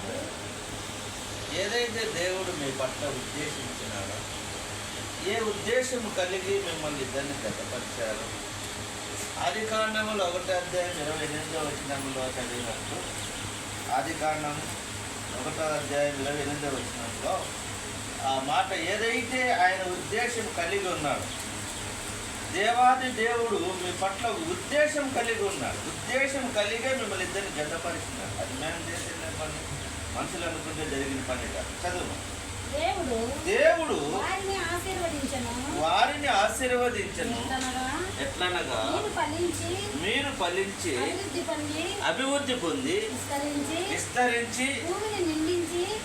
తండ్రి, ఏదైతే దేవుడు మీ పట్ల ఉద్దేశించినాడో, ఏ ఉద్దేశం కలిగి మిమ్మల్ని ఇద్దరిని జతపరిచారు, ఆదికాండములో 1:28 చదివినట్టు, ఆదికాండం 1:28 ఆ మాట ఏదైతే ఆయన ఉద్దేశం కలిగి ఉన్నాడు, దేవాది దేవుడు మీ పట్ల ఉద్దేశం కలిగి ఉన్నాడు, ఉద్దేశం కలిగే మిమ్మల్ని ఇద్దరిని జతపరిచినాడు. అది మేము చేసిన పని, మనుషులు అనుకుంటే జరిగిన పని కాదు. చదువు. దేవుడు వారిని ఆశీర్వదించను ఎట్లనగా మీరు ఫలించి అభివృద్ధి పొంది విస్తరించి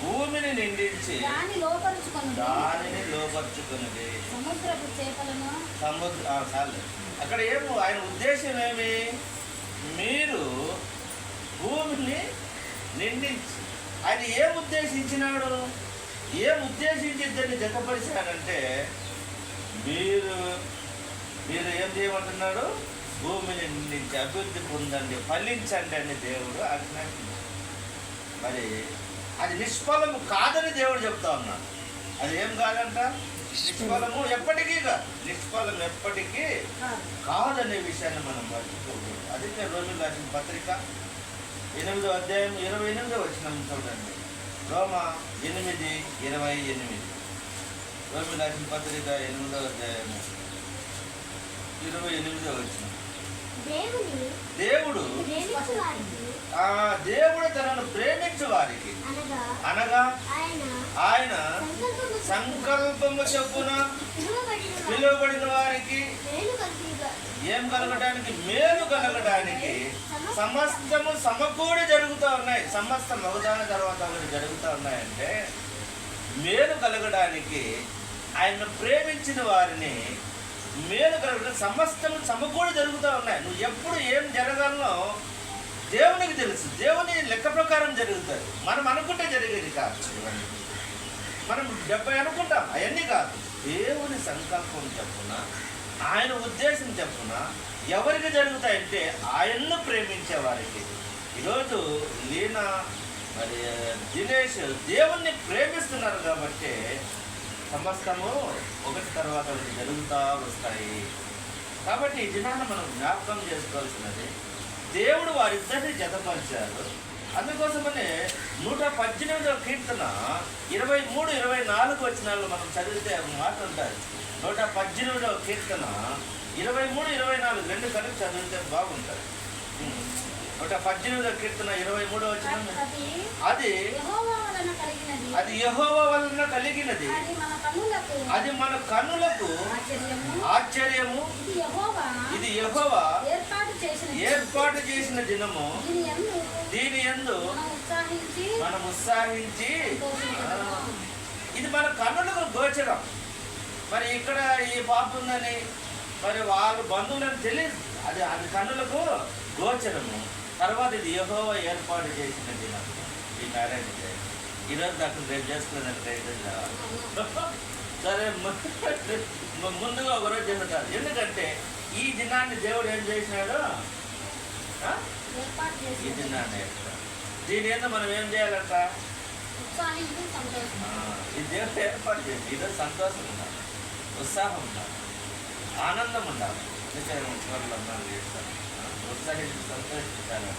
భూమిని నిండించి దానిని లోపరుచుకున్నది. చాలు. అక్కడ ఏమో ఆయన ఉద్దేశం ఏమి? మీరు భూమిని నిండించి. ఆయన ఏం ఉద్దేశించినాడు? ఏం ఉద్దేశించి ఇద్దరిని జతపరిచాడంటే, మీరు ఏం చేయమంటున్నాడు? భూమిని నిండించి అభివృద్ధి పొందండి, ఫలించండి అని దేవుడు ఆజ్ఞాపించాడు. మరి అది నిష్ఫలము కాదని దేవుడు చెప్తా ఉన్నాడు. అది ఏం కాదంట? నిష్ఫలము ఎప్పటికీ కాదు, నిష్ఫలం ఎప్పటికీ కాదనే విషయాన్ని మనం మర్చిపోకూడదు. అది రోమిలకు రాసిన పత్రిక 8:28 చూడండి. రోమా 8:28. రోమిలకు రాసిన పత్రిక 8:28. దేవుడు తనను ప్రేమించు వారికి అనగా ఆయన సంకల్పము చొప్పున పిలువబడిన వారికి ఏం కలగడానికి? మేలు కలగడానికి సమస్తము సమకూడి జరుగుతూ ఉన్నాయి. సమస్తం అవధాన తర్వాత జరుగుతూ ఉన్నాయంటే, మేలు కలగడానికి ఆయన ప్రేమించిన వారిని మేలు కలగడానికి సమస్తము సమకూడి జరుగుతూ ఉన్నాయి. నువ్వు ఎప్పుడు ఏం జరగాలనో దేవునికి తెలుసు. దేవుని లెక్క ప్రకారం జరుగుతుంది. మనం అనుకుంటే జరిగేది కాదు. ఇవన్నీ మనం 70 అనుకుంటాం, అవన్నీ కాదు. దేవుని సంకల్పం చెప్పున, ఆయన ఉద్దేశం చెప్పున ఎవరికి జరుగుతాయంటే ఆయన్ను ప్రేమించే వారికి. ఈరోజు లీనా మరి దినేష్ దేవుణ్ణి ప్రేమిస్తున్నారు కాబట్టి సమస్తము ఒకటి తర్వాత ఒకటి జరుగుతూ వస్తాయి. కాబట్టి ఈ దినాన్ని మనం జ్ఞాపకం చేసుకోవాల్సినది, దేవుడు వారిద్దరిని జతపరిచారు. అందుకోసమనే 118వ కీర్తన 23-24 మనం చదివితే మాట ఉంటుంది. 118వ కీర్తన 23-24 రెండు కలిపి చదివితే బాగుంటుంది. 118వ కీర్తన 23 అది యెహోవా వలన కలిగినది, అది మన కన్నులకు ఆశ్చర్యము, ఇది యెహోవా ఏర్పాటు చేసిన దినము, దీని యందు మనం ఉత్సాహించి. ఇది మన కన్నులకు గోచరం. మరి ఇక్కడ ఈ పాప ఉందని మరి వాళ్ళు బంధువులను తెలియదు, అది కన్నులకు గోచరము. తర్వాత ఇది యెహోవా ఏర్పాటు చేసిన దినం, ఈ మ్యారేజ్ డే. ఈరోజు డాక్టర్ రేపు చేసుకున్నట్టు సరే, ముందుగా ఒకరోజు చెబుతారు. ఎందుకంటే ఈ దినాన్ని దేవుడు ఏం చేసినాడు? ఈ దినాన్ని దీని ఏదో మనం ఏం చేయాలంట? ఈ దేవుడు ఏర్పాటు చేసి ఈరోజు సంతోషం ఉండాలి, ఉత్సాహం ఉండాలి, ఆనందం ఉండాలి. ఉత్సాహించి సంతోషించాలి.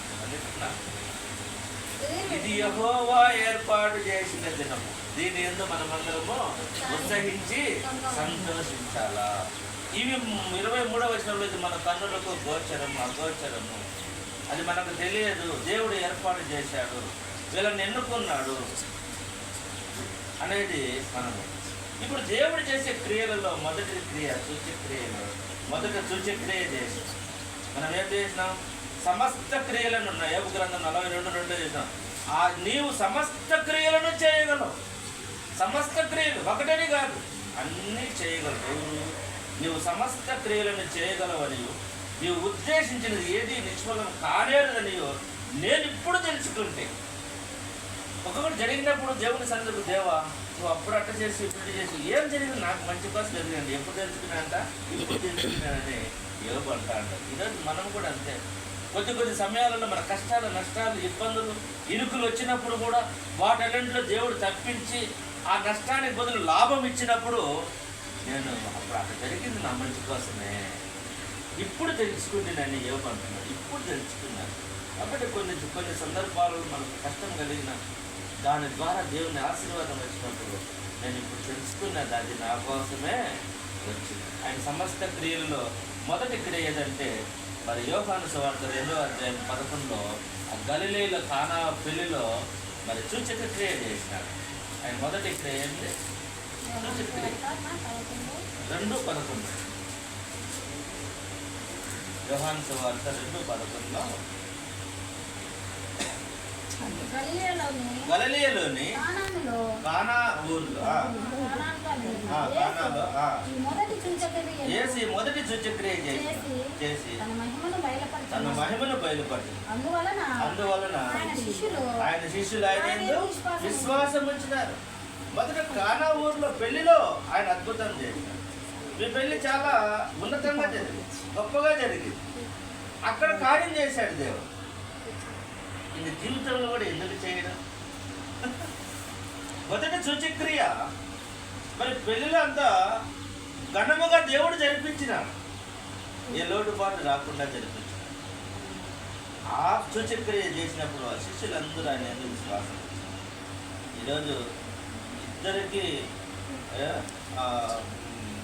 ఇది యెహోవా ఏర్పాటు చేసిన దినము, దీని యందు మనమందరము ఉత్సహించి సంతోషించాలా. ఇవి 23వ వచనంలో ఇది మన కన్నులకు గోచరము, అగోచరము. అది మనకు తెలియదు. దేవుడు ఏర్పాటు చేశాడు, వీళ్ళని ఎన్నుకున్నాడు అనేది మనము. ఇప్పుడు దేవుడు చేసే క్రియలలో మొదటి క్రియ సూచ్యక్రియలు. మొదట సూచ్యక్రియ చేసి మనం ఏం చేసినాం? సమస్త క్రియలను ఉన్నాయి. యోబు గ్రంథం 42:2 చేసినాం. నీవు సమస్త క్రియలను చేయగలవు. సమస్త క్రియలు ఒకటని కాదు, అన్నీ చేయగలవు. నీవు సమస్త క్రియలను చేయగలవని, నీవు ఉద్దేశించినది ఏది నిష్ఫలం కానేరదనియో నేను ఇప్పుడు తెలుసుకుంటే. ఒక్కొక్కటి జరిగినప్పుడు దేవుని సన్నిధికి, దేవా నువ్వు అప్పుడు అట్ట చేసి ఇప్పుడు చేసి ఏం జరిగింది, నాకు మంచి కోసం ఎదిగండి, ఎప్పుడు తెలుసుకున్నానంట, ఇప్పుడు తెలుసుకున్నానని యోబు అంటా అంటారు. ఈరోజు మనం కూడా అంతే. కొద్ది సమయాలలో మన కష్టాలు, నష్టాలు, ఇబ్బందులు, ఇరుకులు వచ్చినప్పుడు కూడా వాటన్నింటిలో దేవుడు తప్పించి ఆ నష్టానికి బదులు లాభం ఇచ్చినప్పుడు నేను అప్పుడు అక్కడ జరిగింది నా మంచి కోసమే. ఇప్పుడు తెలుసుకుంటున్నాను యోబు అంటున్నాడు, ఇప్పుడు తెలుసుకున్నాను. కాబట్టి కొన్ని సందర్భాలలో మనకు కష్టం కలిగిన దాని ద్వారా దేవుని ఆశీర్వాదం వచ్చినప్పుడు నేను ఇప్పుడు తెలుసుకున్నది అది నా కోసమే వచ్చింది. ఆయన సమస్త క్రియలలో మొదటి క్రియ ఏదంటే మరి యోహాను సువార్త 2:11 ఆ గలిలయలో కానా పెళ్లిలో మరి సూచక క్రియ చేసినాడు. ఆయన మొదటి క్రియ ఏంటి? సూచక క్రియ. 2:11 యోహాను సువార్త 2:11 గలిలయలోని కానా ఊర్లో మొదటి సూచక్రియ చేసి తన మహిమను బయలుపడి అందువలన ఆయన శిష్యులు ఆయన విశ్వాసం ఉంచినారు. మొదట కానా ఊర్లో పెళ్లిలో ఆయన అద్భుతం చేశారు. మీ పెళ్లి చాలా ఉన్నతంగా జరిగింది, గొప్పగా జరిగింది. అక్కడ కార్యం చేశాడు దేవుడు. ఇది జీవితంలో కూడా ఎందుకు చేయడం? మొదటి సూచక్రియ మరి పెళ్ళిలో అంతా ఘనముగా దేవుడు జరిపించినాడు, ఏ లోటుపాటు రాకుండా జరిపించినాడు. ఆ సూచక్రియ చేసినప్పుడు ఆ శిష్యులందరూ ఆయన ఎందుకు విశ్వాసం. ఈరోజు ఇద్దరికి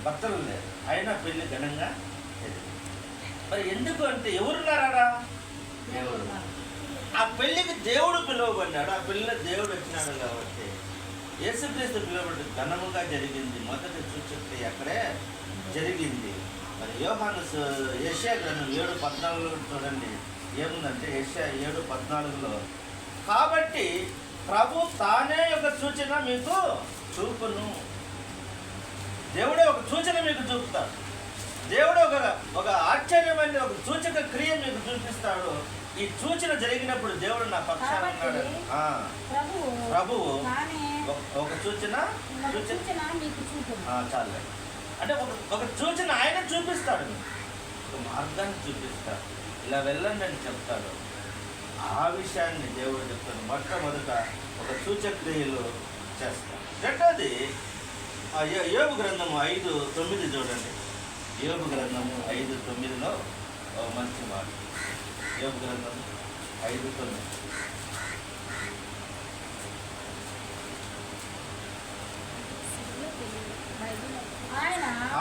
భర్తలు లేరు, అయినా పెళ్ళి ఘనంగా జరిగింది. మరి ఎందుకు అంటే ఎవరున్నారా? దేవుడు. ఆ పెళ్లికి దేవుడు పిలువబడ్డాడు, ఆ పెళ్లిలో దేవుడు వచ్చినాడు కాబట్టి యేసుక్రీస్తు పిలువబడి ఘనముగా జరిగింది. మొదటి సూచక్రియ అక్కడే జరిగింది. మరి యోహాను యెషయా గ్రంథం 7:14 చూడండి ఏముందంటే, యెషయా 7:14 కాబట్టి ప్రభు తానే ఒక సూచన మీకు చూపును. దేవుడే ఒక సూచన మీకు చూపుతాడు. దేవుడు ఒక ఆశ్చర్యమైన ఒక సూచక క్రియ మీకు చూపిస్తాడు. ఈ సూచన జరిగినప్పుడు దేవుడు నా పక్షాన ఉన్నాడు. ప్రభువు ఒక సూచన చాలు అంటే ఒక సూచన ఆయన చూపిస్తాడు, ఒక మార్గాన్ని చూపిస్తాడు. ఇలా వెళ్ళండి అని చెప్తాడు. ఆ విషయాన్ని దేవుడు చెప్తాడు. మొట్టమొదట ఒక సూచక్రియలు చేస్తాడు. రెండోది యోబు గ్రంథము 5:9 చూడండి. యోబు గ్రంథము 5:9 మంచి మాట. యోబు గ్రంథము 5:9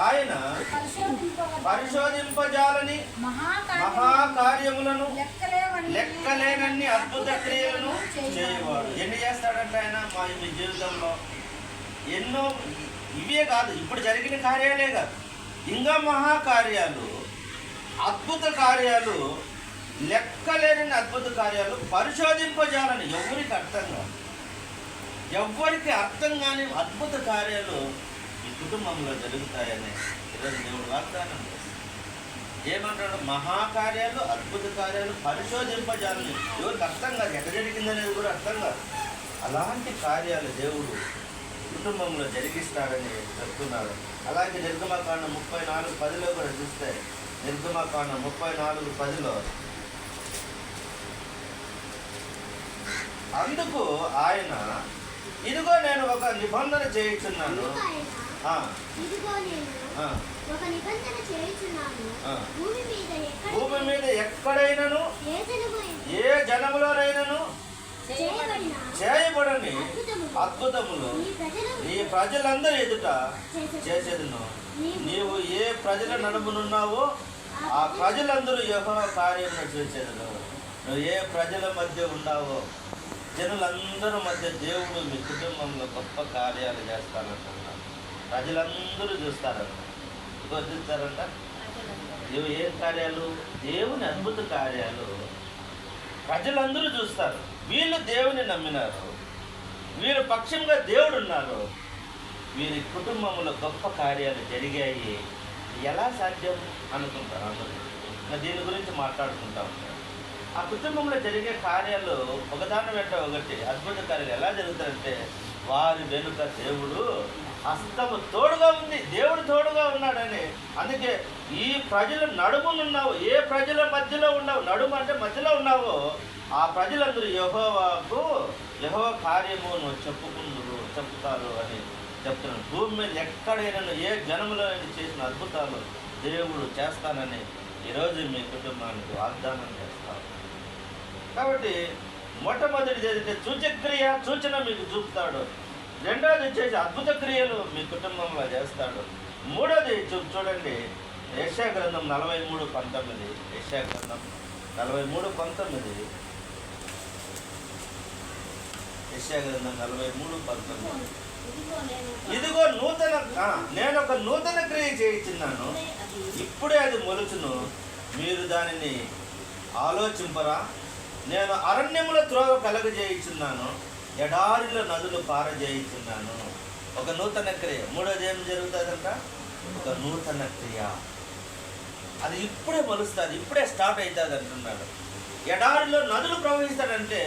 ఆయన పరిశోధింపజాలని మహాకార్యములను లెక్కలేనన్ని అద్భుత క్రియలను చేయవాడు. ఎన్ని చేస్తాడంటే ఆయన మీ జీవితంలో ఎన్నో. ఇవే కాదు, ఇప్పుడు జరిగిన కార్యాలే కాదు, ఇంకా మహాకార్యాలు, అద్భుత కార్యాలు, లెక్కలేని అద్భుత కార్యాలు పరిశోధింపజాలని. ఎవరికి అర్థం కాని అద్భుత కార్యాలు ఈ కుటుంబంలో జరుగుతాయని ఈరోజు దేవుడు వాగ్దానం చేస్తాడు. ఏమంటాడు? మహాకార్యాలు, అద్భుత కార్యాలు పరిశోధింపజాలని. ఎవరికి అర్థం కాదు, ఎక్కడ జరిగిందనేది కూడా అర్థం కాదు. అలాంటి కార్యాలు దేవుడు కుటుంబంలో జరిగిస్తాడని చెప్తున్నాడు. అలాగే నిర్గమకాండం 34:10 కూడా చూస్తే, నిర్గమకాండం 34:10 అందుకు ఆయన ఇదిగో నేను ఒక నిబంధన చేయుచున్నాను, భూమి మీద ఎక్కడైనాను ఏ జనములోనైనాను చేయబడని అద్భుతములు నీ ప్రజలందరూ ఎదుట చేసేదును. నీవు ఏ ప్రజల నడుమునున్నావో ఆ ప్రజలందరూ యెహోవా కార్యమును చూసేదును. నువ్వు ఏ ప్రజల మధ్య ఉన్నావో జనులందరూ మధ్య దేవుడు మీ కుటుంబంలో గొప్ప కార్యాలు చేస్తానంటున్నాడు. ప్రజలందరూ చూస్తారంట. చూస్తారంట. నువ్వు ఏ కార్యాలు? దేవుని అద్భుత కార్యాలు ప్రజలందరూ చూస్తారు. వీళ్ళు దేవుని నమ్మినారు, వీరు పక్షంగా దేవుడు ఉన్నారు, వీరి కుటుంబంలో గొప్ప కార్యాలు జరిగాయి. ఎలా సాధ్యం అనుకుంటారు అందరూ. దీని గురించి మాట్లాడుకుంటా ఉంటారు. ఆ కుటుంబంలో జరిగే కార్యాలు ఒకదాని వెంట ఒకటి అద్భుత కార్యాలు ఎలా జరుగుతాయంటే వారి వెనుక దేవుడు హస్తము తోడుగా ఉంది, దేవుడు తోడుగా ఉన్నాడని. అందుకే ఈ ప్రజల నడుమునున్నావు, ఏ ప్రజల మధ్యలో ఉన్నావు, నడుము అంటే మధ్యలో ఉన్నావో ఆ ప్రజలందరూ యెహోవా కార్యము నువ్వు చెప్తారు అని చెప్తున్నాను. భూమి మీద ఎక్కడైనా ఏ జనములో చేసిన అద్భుతాలు దేవుడు చేస్తానని ఈరోజు మీ కుటుంబానికి వాగ్దానం చేస్తాను. కాబట్టి మొట్టమొదటిది ఏదైతే సూచన మీకు చూపుతాడు. రెండోది వచ్చేసి అద్భుత క్రియలు మీ కుటుంబంలో చేస్తాడు. మూడోది చూడండి, యెషయా గ్రంథం 43:19. యెషయా గ్రంథం 43:19. యెషయా గ్రంథం 43:19. ఇదిగో నేను ఒక నూతన క్రియ చేయించున్నాను, ఇప్పుడే అది మొలుచును, మీరు దానిని ఆలోచింపరా. నేను అరణ్యముల త్రోవ కలగజేయించున్నాను, ఎడారిలో నదులు పారజేయించున్నాను. ఒక నూతన క్రియ. మూడోది ఏం జరుగుతుందంట? ఒక నూతన క్రియ. అది ఇప్పుడే మొలుస్తుంది, ఇప్పుడే స్టార్ట్ అవుతుంది అంటున్నాడు. ఎడారిలో నదులు ప్రవహిస్తాడంటే,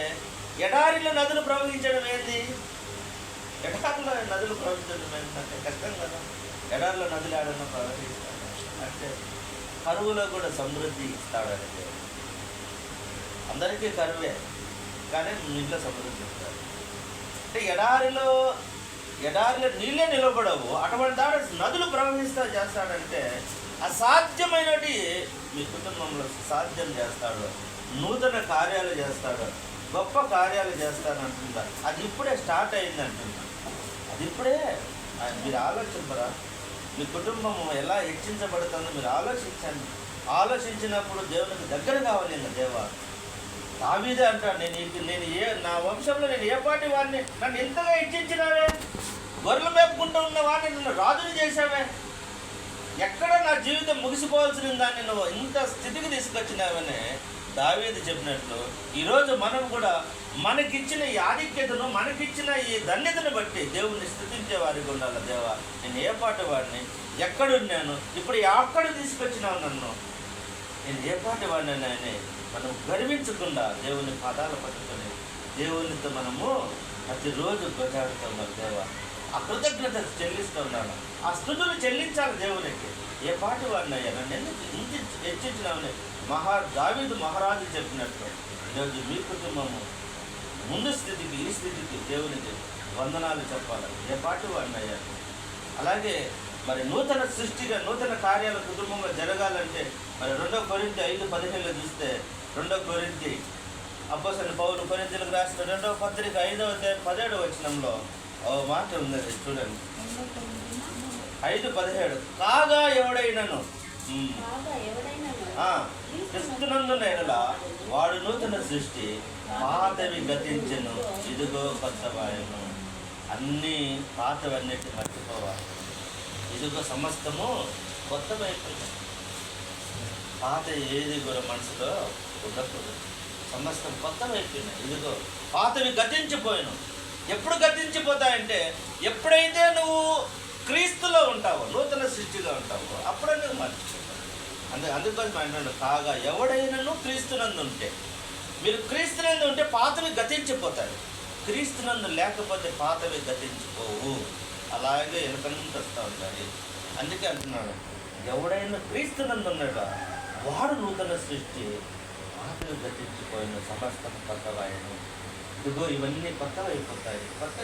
ఎడారిలో నదులు ప్రవహించడం ఏంది? ఎడారిలో నదులు ప్రవహించడం ఏంటంటే కష్టం కదా. ఎడారిలో నదులు ఏడన్నా ప్రవహిస్తాడు అంటే కరువులో కూడా సమృద్ధి ఇస్తాడంటే. అందరికీ కరువే, కానీ ఇంట్లో సమృద్ధి ఇస్తాడు. అంటే ఎడారిలో నీళ్ళే నిలబడవు, అటువంటి దాడు నదులు ప్రవహిస్తా చేస్తాడంటే అసాధ్యమైనటి మీ కుటుంబంలో సాధ్యం చేస్తాడు. నూతన కార్యాలు చేస్తాడు, గొప్ప కార్యాలు చేస్తానంటున్నారు. అది ఇప్పుడే స్టార్ట్ అయింది అంటున్నారు. అది ఇప్పుడే. మీరు ఆలోచించరా? మీ కుటుంబం ఎలా హెచ్చించబడుతుందో మీరు ఆలోచించండి. ఆలోచించినప్పుడు దేవునికి దగ్గర కావాలి. దేవా, దావీదే అంటాడు, నా వంశంలో నేను ఏ పాటి వాడిని, నన్ను ఎంతగా హెచ్చించినావే, గొర్రెలు మేపుకుంటూ ఉన్న వాడిని నన్ను రాజుని చేశావే, ఎక్కడ నా జీవితం ముగిసిపోవాల్సిన దాన్ని నువ్వు ఇంత స్థితికి తీసుకొచ్చినావని దావీదు చెప్పినట్లు ఈరోజు మనం కూడా మనకిచ్చిన ఈ ఆధిక్యతను, మనకిచ్చిన ఈ ధన్యతను బట్టి దేవుణ్ణి స్తుతించే వారికి ఉండాలి. దేవా, నేను ఏ పాటి వాడిని, ఎక్కడున్నాను, ఇప్పుడు ఎక్కడ తీసుకొచ్చినావు నన్ను, నేను ఏ పాటి వాడిని అని మనం గర్వించకుండా దేవుని పాదాలు పట్టుకొని దేవునితో మనము ప్రతిరోజు గొడ్డాడుతున్నాం. దేవా, ఆ కృతజ్ఞత చెల్లిస్తున్నాను, ఆ స్థుతులు చెల్లించాలి దేవునికి. ఏ పాటి వాడిని అయ్యా, నన్ను ఎందుకు ఇంత హెచ్చించినామని దావీదు మహారాజు చెప్పినట్టు ఈరోజు మీ కుటుంబము ముందు స్థితికి, ఈ స్థితికి దేవునికి వందనాలు చెప్పాలి. ఏ పాటి వాడిని అయ్యా. అలాగే మరి నూతన సృష్టిగా, నూతన కార్యాలు కుటుంబంలో జరగాలంటే మరి 2 కొరింథీ 5:15 చూస్తే, 2 కొరింథీ అపోస్తలుడైన పౌలు కొరింథీయులకు రాసిన 2వ పత్రిక 5వ అధ్యాయం 17వ వచనంలో ఓ మాట ఉన్నది చూడండి. 5:17 కాగా ఎవడైనను క్రీస్తునందున ఎడల వాడు నూతన సృష్టి, పాతవి గతించెను, ఇదిగో కొత్తవాయను. అన్నీ పాతవన్నిటి మర్చిపోవాలి, ఇదిగో సమస్తము కొత్తవైపోయింది. పాత ఏది కూడా మనసులో ఉండకూడదు, సమస్తం కొత్తవైపోయినాయి. ఇదిగో పాతవి గతించిపోయాను. ఎప్పుడు గతించిపోతాయంటే ఎప్పుడైతే నువ్వు క్రీస్తులో ఉంటావో, నూతన సృష్టిగా ఉంటావో, అప్పుడే నువ్వు మర్చిపోతావు. అందుకోసం అంటున్నాడు, కాగా ఎవడైనాను క్రీస్తునందు ఉంటే. మీరు క్రీస్తునందు ఉంటే పాతవి గతించిపోతాయి, క్రీస్తునందు లేకపోతే పాతవి గతించిపోవు, అలాగే వెనకంత వస్తూ ఉంటాయి. అందుకే అంటున్నాడు, ఎవడైనా క్రీస్తునందు ఉన్నాడా వాడు నూతన సృష్టి, పాతవి గతించిపోయిన, సమస్తం కొత్తవాయను. ఇదిగో ఇవన్నీ కొత్తవైపోతాయి. కొత్త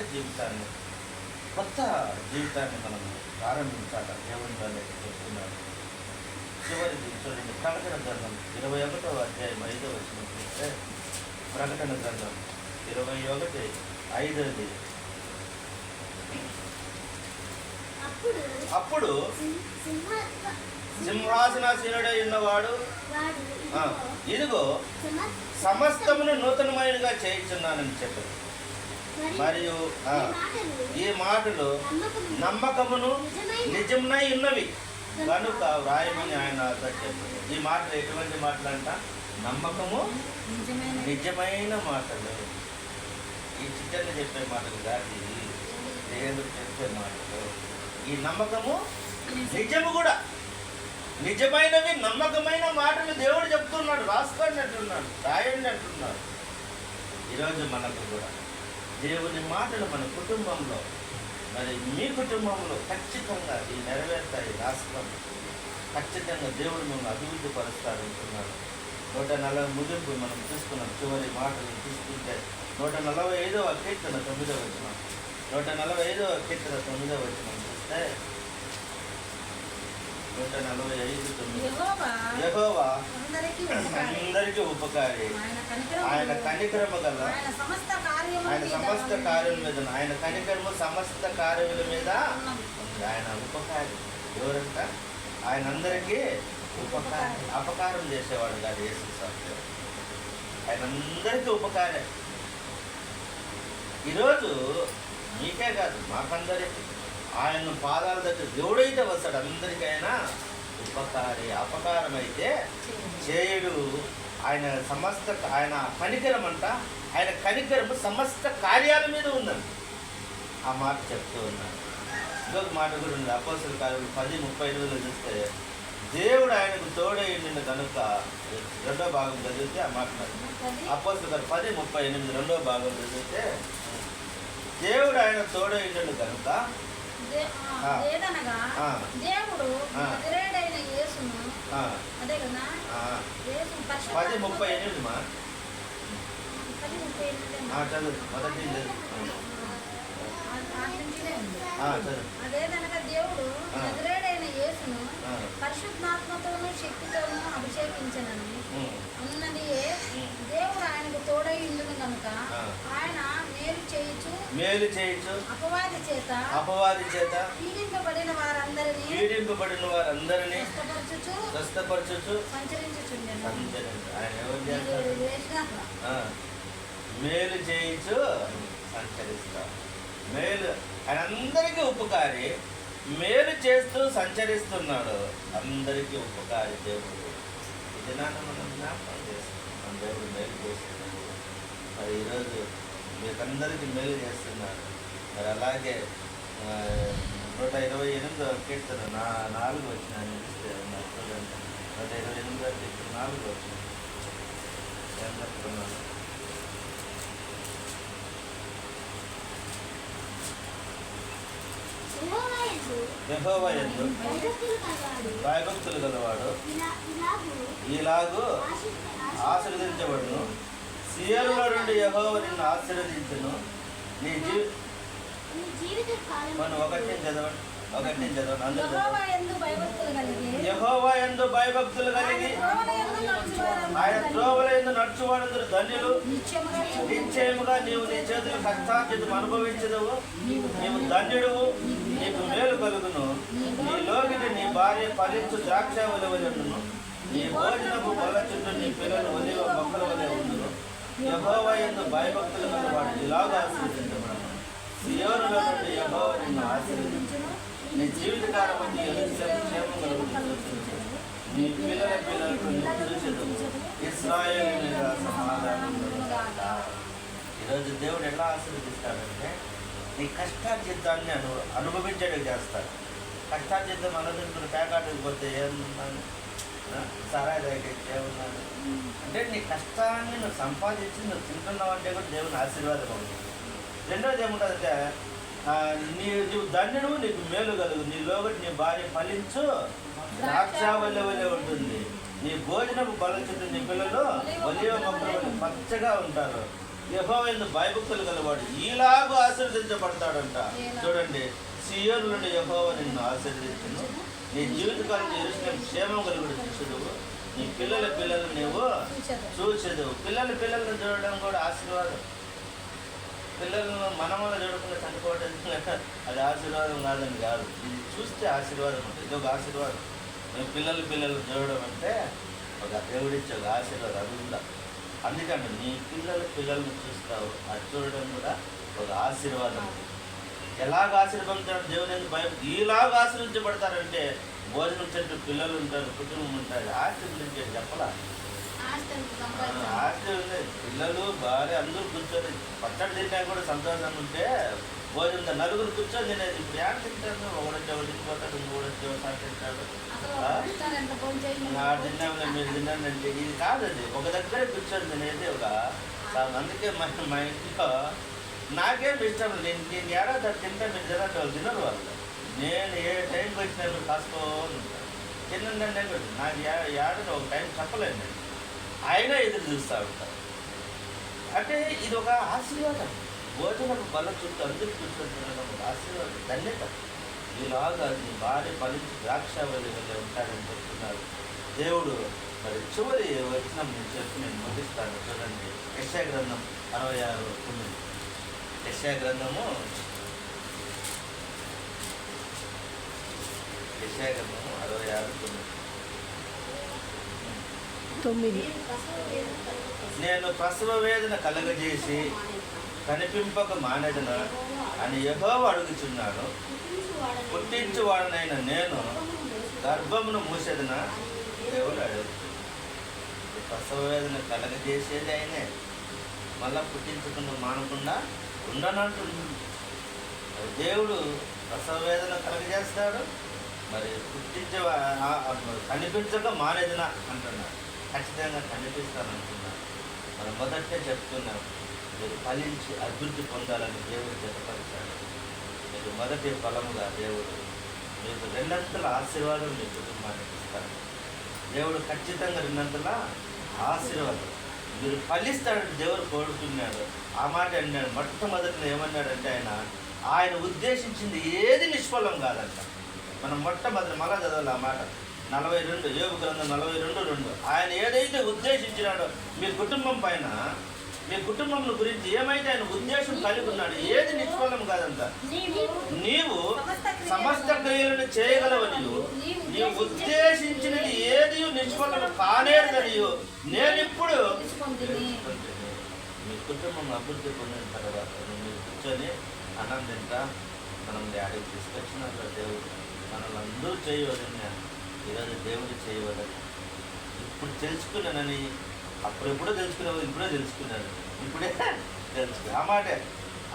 జీవితాన్ని మనం ప్రారంభించాలి. దేవుని చెప్తున్నాడు. చివరిది చూడండి, ప్రకటన గ్రంథం 21వ అధ్యాయం 5వ వచనం చూస్తే, ప్రకటన గ్రంథం 21:5. అప్పుడు సింహాసనాసీనుడై ఉన్నవాడు, ఇదిగో సమస్తమును నూతనమైనగా చేయించున్నానని చెప్పారు. మరియు ఈ మాటలు నమ్మకమును నిజమునై ఉన్నవి కనుక వ్రాయమని ఆయన చెప్పారు. ఈ మాటలు ఎటువంటి మాటలు అంట? నమ్మకము నిజమైన మాటలు. ఈ చిట్టని చెప్పే మాటలు కాదు, దేవుడు చెప్పే మాటలు. ఈ నమ్మకము నిజము కూడా, నిజమైనవి నమ్మకమైన మాటలు దేవుడు చెప్తున్నాడు. రాసుకోండి అంటున్నాడు, రాయండి అంటున్నాడు. ఈరోజు మనకు కూడా దేవుని మాటలు మన కుటుంబంలో మరి మీ కుటుంబంలో ఖచ్చితంగా ఈ నెరవేర్తాయి రాష్ట్రం. ఖచ్చితంగా దేవుడు మిమ్మల్ని అభివృద్ధి పరుస్తారంటున్నాడు. 140 ముగింపు మనం తీసుకున్నాం. చివరి మాటలు తీసుకుంటే 145వ కీర్తన 9వ వచనం. 145వ కీర్తన 9వ వచనం చూస్తే 145:9 యెహోవా అందరికీ ఉపకారి, ఆయన కనికరము గల, ఆయన సమస్త కార్యముల మీద, ఆయన కనికరము సమస్త కార్యముల మీద ఉంది. ఆయన ఉపకారి. ఎవరంట? ఆయన అందరికీ ఉపకారి. అపకారం చేసేవాడు కాదు యేసు స్వామి. ఆయన అందరికీ ఉపకారే. ఈరోజు మీకే కాదు, మాకందరికీ ఆయన పాదాల దగ్గర దేవుడైతే వస్తాడు. అందరికైనా ఉపకారి. అపకారం అయితే చేయడు. ఆయన సమస్త, ఆయన కనికరం అంట, ఆయన కనికరము సమస్త కార్యాల మీద ఉందండి. ఆ మాట చెప్తూ ఉన్నాను. ఇంకొక మాట కూడా ఉంది. అపోస్తల కార్యాలు 10:38 చూస్తే దేవుడు ఆయనకు తోడైండిన కనుక, రెండో భాగం చదివితే ఆ మాట. అపోస్తల కార్యాలు 10:38 రెండో భాగం చదివితే దేవుడు ఆయన తోడైండిన కనుక, దేవుడు నజరేయుడైన యేసును, అదే కదా 10:38 మా చదువు మొదటి అదేదనగా దేవుడు నజరేయుడైన యేసును పరిశుద్ధాత్మతోనూ శక్తితోనూ అభిషేకించనని ఉన్నది. దేవుడు ఆయనకు తోడై ఉండును కనుక ఆయన మేలు చేయుచు అపవాది చేత పీడింపబడిన వారందరినీ స్వస్థపరచుచు సంచరించుచుండెను. ఆయన ఎవరు చేస్తారు? మేలు చేయించు సంచరిస్తారు. మేలు, ఆయన అందరికీ ఉపకారి. మేలు చేస్తూ సంచరిస్తున్నాడు. అందరికీ ఉపకారి దేవుడు. ఇది నాన్న మనం జ్ఞాపకం చేస్తున్నాం. దేవుడు మేలు చేస్తున్నాడు. మరి ఈరోజు మీకందరికీ మేలు చేస్తున్నాడు. మరి అలాగే 128వ కీర్తన 4 వచ్చినాను చూస్తే 128వ కీర్తన 4 వచ్చిన ఏం చెప్తున్నాను? యెహోవా యందు భయభక్తులు గలవాడు ఇలాగూ ఆశీర్వదించబడును. సియోనులో నుండి యెహోవా నిన్ను ఆశీర్వదించును. నీ మనం ఒకటి చదవండి. అందరూ యెహోవా యందు భయభక్తులు కలిగి ఆయన త్రోవల యందు నడుచువారందరూ ధన్యులు. నిశ్చయముగా నీవు నీ చేతుల కష్టార్జితం అనుభవించదవు. నీవు ధన్యుడువు, నీకు మేలు కలుగును. నీలోకి నీ భార్య ఫలించు ద్రాక్షావళి వలె ఉండును. నీ భోజనపు బల చుట్టూ నీ పిల్లలు ఒలివ మొక్కల వలె ఉండును. యెహోవా యందు భయభక్తులు గలవాడు ఇలాగ ఆశీర్వదించబడును. సియోనులో నుండి యెహోవా నిన్ను ఆశీర్వదించును. నీ జీవితకాలం క్షేమం కలుగును. నీ పిల్లలకు నువ్వు చూసేదవు. ఇశ్రాయేలు మీద సమాధానం. ఈరోజు దేవుడు ఎలా ఆశీర్వదిస్తాడంటే నీ కష్టార్జితాన్ని అనుభవించడం చేస్తాడు. కష్టార్జితం అనుభవించుకుని పేకాటకు పోతే ఏమున్నాను, సరాయి దగ్గర ఏమున్నాను అంటే నీ కష్టాన్ని నువ్వు సంపాదించి నువ్వు తింటున్నావు అంటే కూడా దేవుని ఆశీర్వాదం అవుతుంది. రెండోది ఏముంటుందంటే నీవు ధన్యుడు, నీకు మేలు కలుగు. నీలోగటి నీ భార్య ఫలించు ద్రాక్షావళి వలె ఉంటుంది. నీ భోజనపు బల చుట్టూ నీ పిల్లలు ఒలివ మొక్కల వలె పచ్చగా ఉంటారు. యెహోవా యందు భయభక్తులు గలవాడు ఈలాగూ ఆశీర్వదించబడతాడంట. చూడండి, సియోను నుండి యెహోవా నిన్ను ఆశీర్వదించును. నీ జీవితకాలం యెరూషలేము క్షేమం కలుగుడు చూసేదువు. నీ పిల్లలను నీవు చూసేదువు. పిల్లలను చూడడం కూడా ఆశీర్వాదం. పిల్లలను మనమల చూడకుండా చనిపోవడం అది ఆశీర్వాదం కాదని కాదు. ఇది చూస్తే ఆశీర్వాదం ఉంటుంది. ఇది ఒక ఆశీర్వాదం. మేము పిల్లలు చూడడం అంటే ఒక దేవుడిచ్చే ఒక ఆశీర్వాదం. అది ఉందా? అందుకంటే నీ పిల్లలను చూస్తావు, అది చూడడం కూడా ఒక ఆశీర్వాదం. ఎలాగ ఆశీర్వదించాడు దేవుని ఎందుకు భయం? ఈలాగ ఆశీర్వించబడతారంటే భోజనం చెట్టు పిల్లలు ఉంటారు, కుటుంబం ఉంటుంది. ఆస్తి గురించి చెప్పలా? ఆస్తి ఉంది. పిల్లలు భార్య అందరూ కూర్చొని పచ్చడి తింటా కూడా సంతోషంగా ఉంటే భోజనం నలుగురు కూర్చొని తినేది. ఇప్పుడు ఏం తింటాను? ఒకడొచ్చేవాడు తినిపోతాడు, ఇంకొకటి ఒకసారి తింటాడు. తిన్నాము మీరు తిన్నానంటే ఇది కాదు. అది ఒక దగ్గరే కూర్చొని తినేది ఒక. అందుకే మా ఇంట్లో నాకేం ఇష్టం లేదు. నేను ఏడాది తింటా, మీరు తినండి, వాళ్ళు తినరు వాళ్ళు. నేను ఏ టైంకి వచ్చినా కాసుకోని తినండి అని పెట్టు. నాకు ఏడాది ఒక టైం చెప్పలేదు నేను, అయినా ఎదురు చూస్తూ ఉంటాను. అంటే ఇది ఒక ఆశీర్వాదం. భోజనం బల్ల చుట్టూ అందరూ కూర్చొని తినడం ఒక ఆశీర్వాదం, ధన్యత. ఇలాగా నీ భార్య ఫలించి ద్రాక్షావళి వల్ల ఉంటాడని చెప్తున్నారు దేవుడు. మరి చివరి వచనం నేను చెప్పి నేను ముగిస్తాను. చూడండి, యెషయా గ్రంథం 66:9. యెషయా గ్రంథము 66:9. నేను ప్రసవ వేదన కలగజేసి కనిపింపక మానేదన అని యెహోవా అడుగుచున్నాను. పుట్టించువాడనైన నేను గర్భమును మూసేదన దేవుడు అడుగుతున్నాడు. ప్రసవ వేదన కలగజేసేది ఆయనే, మళ్ళా పుట్టించకుండా మానకుండా ఉండనంటున్నాడు. దేవుడు ప్రసవ వేదన కలగజేస్తాడు, మరి కనిపించక మానేదిన అంటున్నాడు. ఖచ్చితంగా కనిపిస్తానంటున్నాడు. మనం మొదటే చెప్తున్నాం, మీరు ఫలించి అభివృద్ధి పొందాలని దేవుడు జతపరిచాడు. మీరు మొదటి ఫలముగా దేవుడు మీకు రెండంతల ఆశీర్వాదం మీ కుటుంబానికి ఇస్తాడు. దేవుడు ఖచ్చితంగా రెండంతల ఆశీర్వాదం మీరు ఫలిస్తాడని దేవుడు కోరుకున్నాడు. ఆ మాట అన్నాడు. మొట్టమొదటిలో ఏమన్నాడంటే ఆయన ఉద్దేశించింది ఏది నిష్ఫలం కాదంట. మనం మొట్టమొదటి మళ్ళా చదవాలి ఆ మాట. 42 యోబు గ్రంథం 42:2. ఆయన ఏదైతే ఉద్దేశించినాడో మీ కుటుంబం పైన, మీ కుటుంబం గురించి ఏమైతే ఆయన ఉద్దేశం కలిగి ఉన్నాడు, ఏది నిష్ఫలం కాదంట. నీవు సమస్త క్రియలను చేయగలవనియు, నీవు ఉద్దేశించినది ఏది నిష్ఫలం కానేదనియు నేను ఇప్పుడు. మీ కుటుంబం అభివృద్ధి పొందిన తర్వాత మీరు కూర్చొని ఆనందంగా మనం డాడీకి తీసుకొచ్చినారు దేవుడు. మనల్ని అందరూ చేయవలన ఈరోజు దేవుడు చేయవలని ఇప్పుడు తెలుసుకున్నానని, అప్పుడెప్పుడో తెలుసుకున్నావు, ఇప్పుడే తెలుసుకున్నాను, ఇప్పుడే తెలుసుకున్నా. ఆ మాట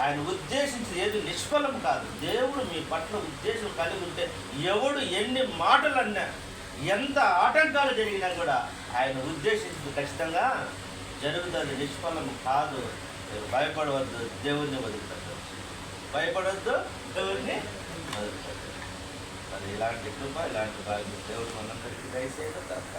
ఆయన ఉద్దేశించి ఏది నిష్ఫలం కాదు. దేవుడు మీ పట్ల ఉద్దేశం కలిగి ఉంటే ఎవడు ఎన్ని మాటలు అన్నా, ఎంత ఆటంకాలు జరిగినా కూడా ఆయన ఉద్దేశించి ఖచ్చితంగా జరుగుతుంది, నిష్ఫలం కాదు. భయపడవద్దు, దేవుడిని వదులుతాడు. భయపడవద్దు, దేవుడిని వదులుతాడు. మరి ఇలాంటి కృప, ఇలాంటి భాగ్యం దేవుడు మనందరికీ దయచేయడం తప్ప.